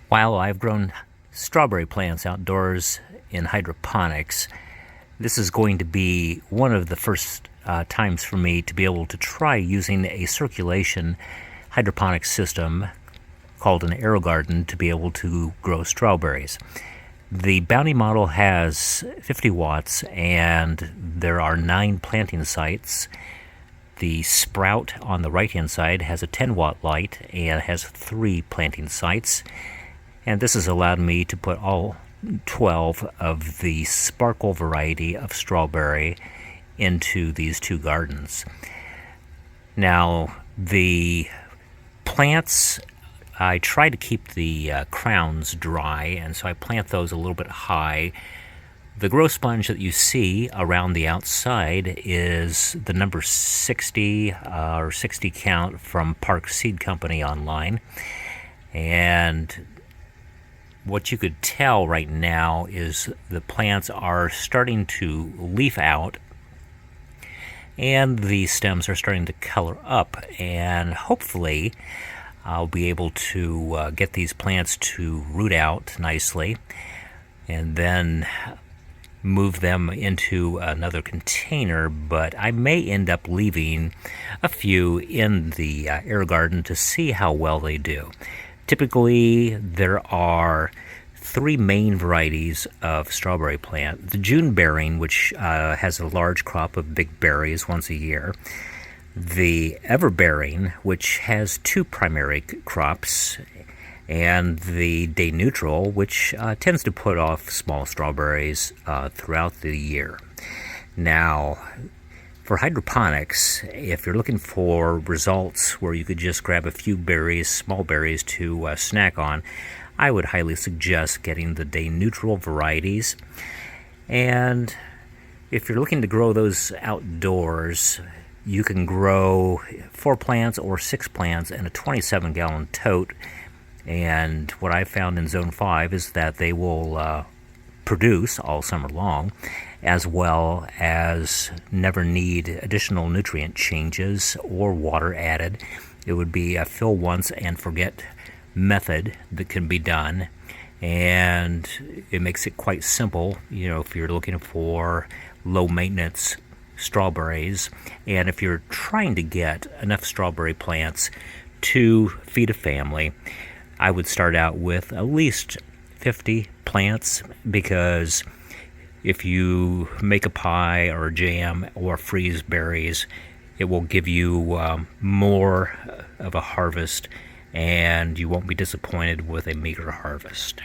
While I've grown strawberry plants outdoors in hydroponics, this is going to be one of the first times for me to be able to try using a circulation hydroponic system called an AeroGarden to be able to grow strawberries. The Bounty model has 50 watts and there are 9 planting sites. The Sprout on the right hand side has a 10-watt light and has 3 planting sites. And this has allowed me to put all 12 of the sparkle variety of strawberry into these 2 gardens. Now, the plants, I try to keep the crowns dry, and so I plant those a little bit high. The grow sponge that you see around the outside is the number 60 or 60 count from Park Seed Company online. And what you could tell right now is the plants are starting to leaf out and the stems are starting to color up, and hopefully I'll be able to get these plants to root out nicely and then move them into another container, but I may end up leaving a few in the AeroGarden to see how well they do. Typically, there are 3 main varieties of strawberry plant. The June bearing, which has a large crop of big berries once a year. The Everbearing, which has 2 primary crops. And the Day Neutral, which tends to put off small strawberries throughout the year. Now, for hydroponics, if you're looking for results where you could just grab a few berries, small berries to snack on, I would highly suggest getting the Day Neutral varieties. And if you're looking to grow those outdoors, you can grow 4 plants or 6 plants in a 27-gallon tote. And what I found in Zone 5 is that they will produce all summer long, as well as never need additional nutrient changes or water added. It would be a fill once and forget method that can be done, and it makes it quite simple, if you're looking for low maintenance strawberries, and if you're trying to get enough strawberry plants to feed a family. I would start out with at least 50 plants, because if you make a pie or a jam or freeze berries, it will give you more of a harvest, and you won't be disappointed with a meager harvest.